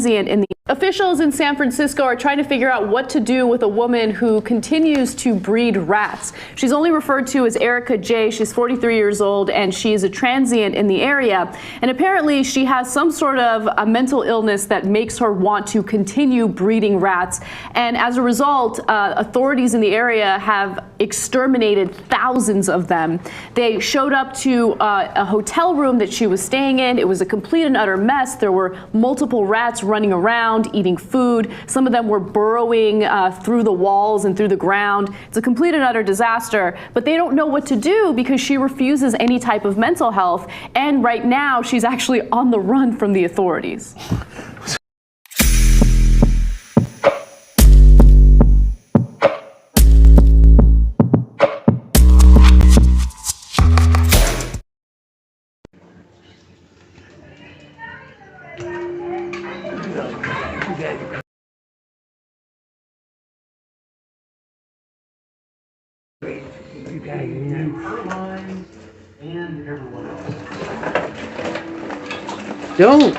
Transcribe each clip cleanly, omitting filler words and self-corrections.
In the officials in San Francisco are trying to figure out what to do with a woman who continues to breed rats. She's only referred to as Erica J. She's 43 years old and she is a transient in the area. And apparently she has some sort of a mental illness that makes her want to continue breeding rats. And as a result, authorities in the area have exterminated thousands of them. They showed up to a hotel room that she was staying in. It was a complete and utter mess. There were multiple rats running around, eating food. Some of them were burrowing through the walls and through the ground. It's a complete and utter disaster, but they don't know what to do because she refuses any type of mental health. And right now, she's actually on the run from the authorities. You got her lines and everyone else. Don't.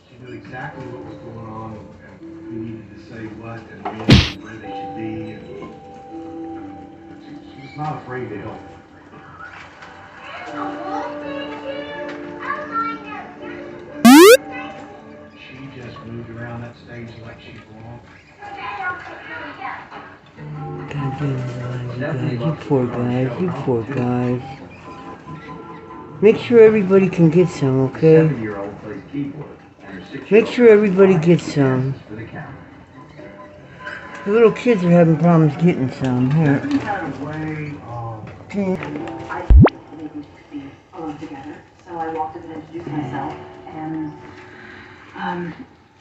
She knew exactly what was going on and who needed to say what and when and where they should be. And she was not afraid to help. She just moved around that stage like she belonged. You poor guys, you poor guys. Make sure everybody can get some, okay? Make sure everybody gets some. The little kids are having problems getting some. Here. I didn't be alone together, so I walked up and introduced myself, and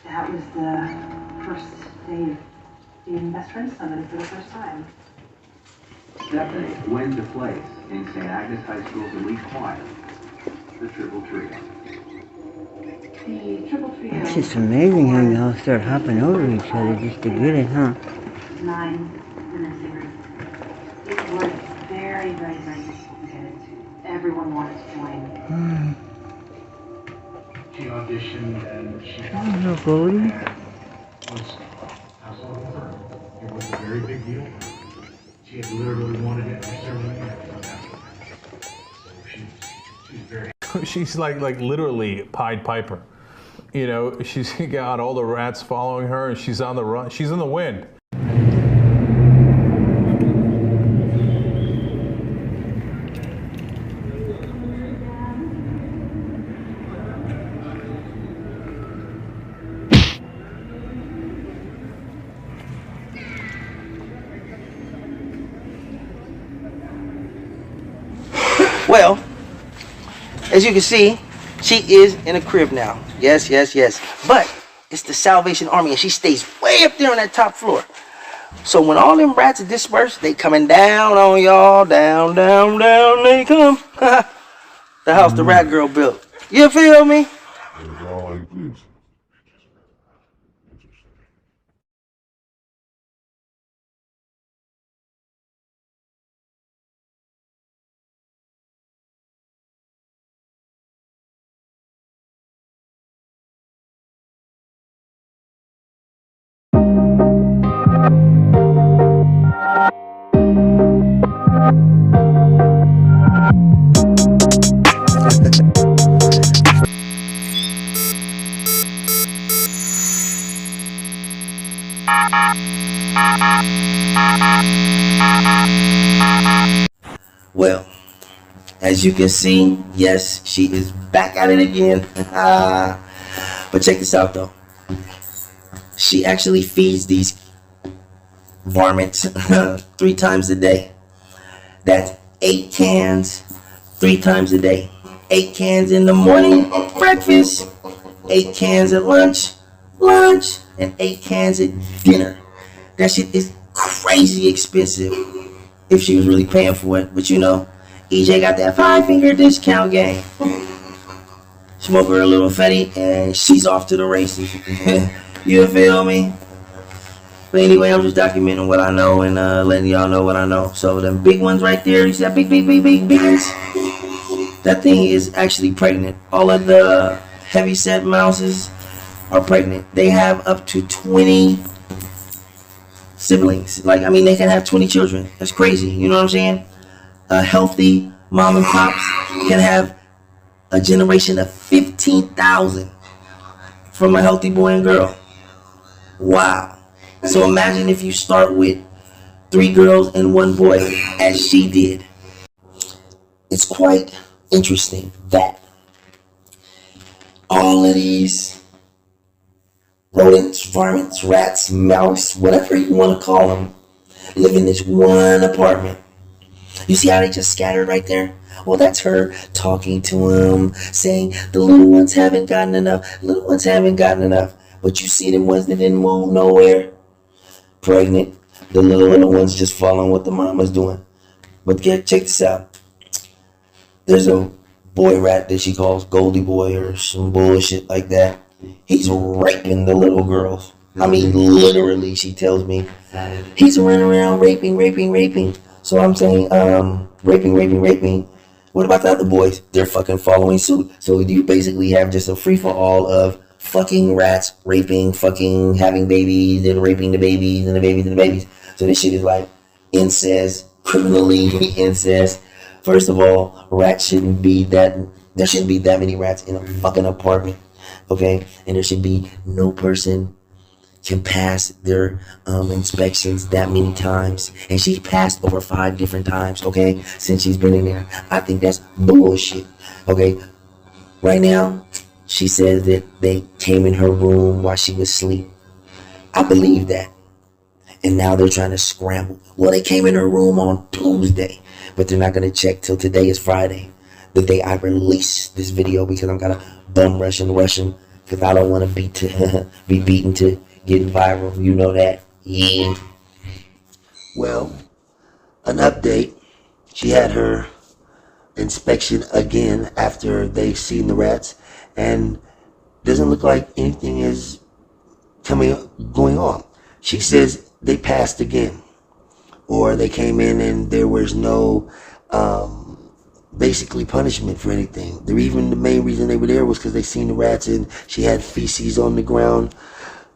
that was the first day of being best friends with somebody for the first time. Stephanie wins a place in St. Agnes High School's elite choir, the Triple Trio. The Triple Trio. It's just amazing how y'all start hopping over each other just to get it, huh? 9 women singers. It was very, very, very difficult to get into. Everyone wanted to join. She auditioned and she Hello, Goldie. was household with her. It was a very big deal. She had literally wanted it for several years. So she's very. She's like literally Pied Piper. You know, she's got all the rats following her and she's on the run. She's in the wind. Well, as you can see, she is in a crib now. Yes, yes, yes. But it's the Salvation Army, and she stays way up there on that top floor. So when all them rats are dispersed, they coming down on y'all. Down, down, down they come. The house the rat girl built. You feel me? It's all like this. Well, as you can see, yes, she is back at it again. But check this out, though. She actually feeds these varmints 3 times a day. That's 8 cans 3 times a day. 8 cans in the morning, breakfast. 8 cans at lunch, and 8 cans at dinner. That shit is crazy expensive. if she was really paying for it. But you know, EJ got that 5-finger discount game. Smoke her a little Fetty, and she's off to the races. You feel me? But anyway, I'm just documenting what I know and letting y'all know what I know. So the big ones right there, you see that big ones? That thing is actually pregnant. All of the heavyset mouses are pregnant. They have up to 20 siblings. Like, I mean, they can have 20 children. That's crazy. You know what I'm saying? A healthy mom and pops can have a generation of 15,000 from a healthy boy and girl. Wow. So imagine if you start with 3 girls and 1 boy, as she did. It's quite interesting that all of these rodents, varmints, rats, mouse, whatever you want to call them, live in this one apartment. You see how they just scattered right there? Well, that's her talking to them, saying the little ones haven't gotten enough. Little ones haven't gotten enough. But you see them ones that didn't move nowhere? Pregnant. The little ones just following what the mama's doing. But check this out. There's a boy rat that she calls Goldie Boy or some bullshit like that. He's raping the little girls. I mean, literally, she tells me. He's running around raping. So I'm saying, raping. What about the other boys? They're fucking following suit. So you basically have just a free-for-all of fucking rats, raping, fucking having babies, and raping the babies, and the babies, and the babies. So this shit is like incest, criminally incest. First of all, there shouldn't be that many rats in a fucking apartment, okay? And there should be no person can pass their inspections that many times. And she's passed over 5 different times, okay, since she's been in there. I think that's bullshit, okay? Right now, she says that they came in her room while she was asleep. I believe that. And now they're trying to scramble. Well, they came in her room on Tuesday, but they're not going to check till today is Friday, the day I release this video, because I'm going to bum rush and rush them, because I don't want to be beaten to getting viral. You know that. Yeah. Well, an update. She had her inspection again after they seen the rats, and doesn't look like anything is going on. She says they passed again, or they came in and there was no basically punishment for anything. The main reason they were there was because they seen the rats and she had feces on the ground,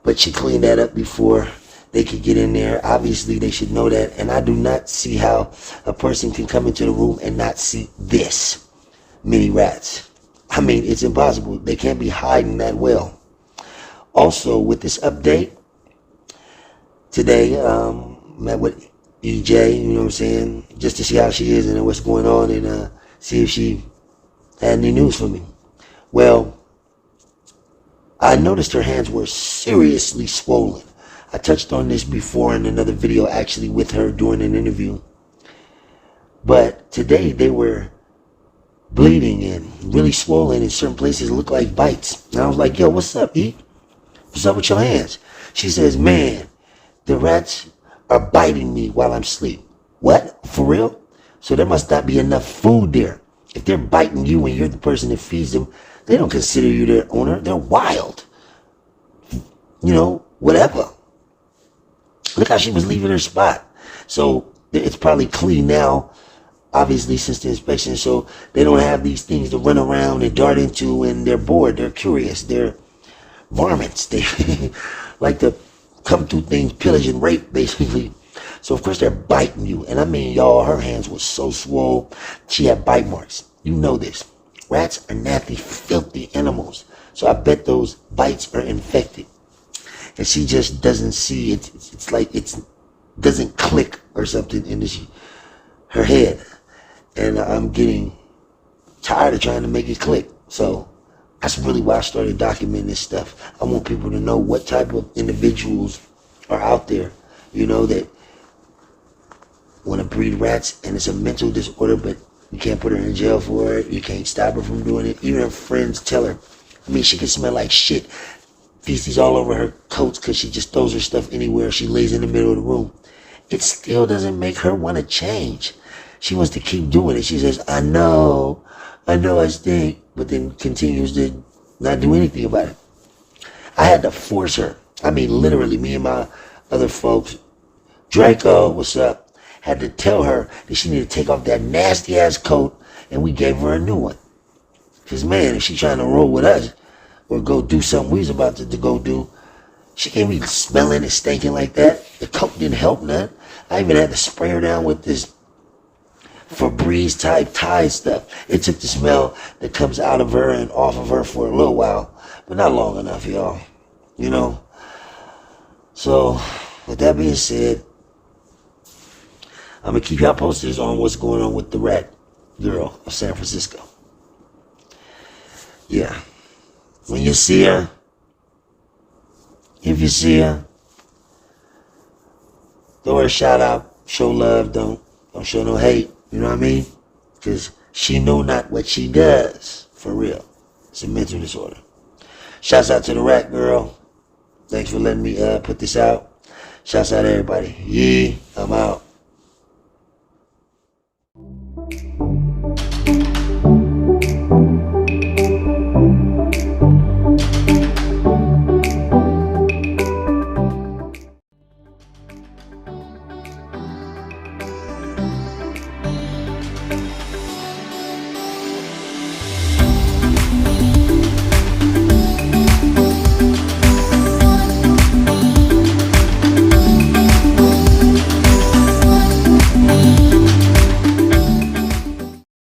but she cleaned that up before they could get in there. Obviously they should know that, and I do not see how a person can come into the room and not see this many rats. I mean, it's impossible. They can't be hiding that well. Also, with this update today, met with EJ, you know what I'm saying, just to see how she is and what's going on, and see if she had any news for me. Well, I noticed her hands were seriously swollen. I touched on this before in another video, actually with her during an interview. But today they were bleeding and really swollen in certain places. It looked like bites. And I was like, yo, what's up, E? What's up with your hands? She says, man, the rats are biting me while I'm asleep. What? For real? So there must not be enough food there. If they're biting you and you're the person that feeds them, they don't consider you their owner. They're wild. You know, whatever. Look how she was leaving her spot. So it's probably clean now, obviously, since the inspection. So they don't have these things to run around and dart into, and they're bored. They're curious. They're varmints. They like to come through things, pillage and rape, basically. So of course they're biting you. And I mean, y'all, her hands were so swole. She had bite marks. You know this. Rats are nasty, filthy animals. So I bet those bites are infected. And she just doesn't see it. It's like it doesn't click or something in her head. And I'm getting tired of trying to make it click. So that's really why I started documenting this stuff. I want people to know what type of individuals are out there, you know, that want to breed rats, and it's a mental disorder, but you can't put her in jail for it. You can't stop her from doing it. Even her friends tell her. I mean, she can smell like shit. Feces all over her coats because she just throws her stuff anywhere. She lays in the middle of the room. it still doesn't make her want to change. She wants to keep doing it. She says, I know I stink, but then continues to not do anything about it. I had to force her. I mean, literally, me and my other folks, Draco, what's up, had to tell her that she needed to take off that nasty ass coat, and we gave her a new one. Because, man, if she trying to roll with us or go do something we was about to go do, she can't be smelling and stinking like that. The coat didn't help none. I even had to spray her down with this Febreze type Tide stuff. It took the smell that comes out of her and off of her for a little while, but not long enough, y'all. You know? So, with that being said, I'm going to keep y'all posted on what's going on with the rat girl of San Francisco. Yeah. When you see her, if you see her, throw her a shout out, show love, don't show no hate, you know what I mean? Because she know not what she does, for real. It's a mental disorder. Shouts out to the rat girl. Thanks for letting me put this out. Shouts out to everybody. Yeah, I'm out.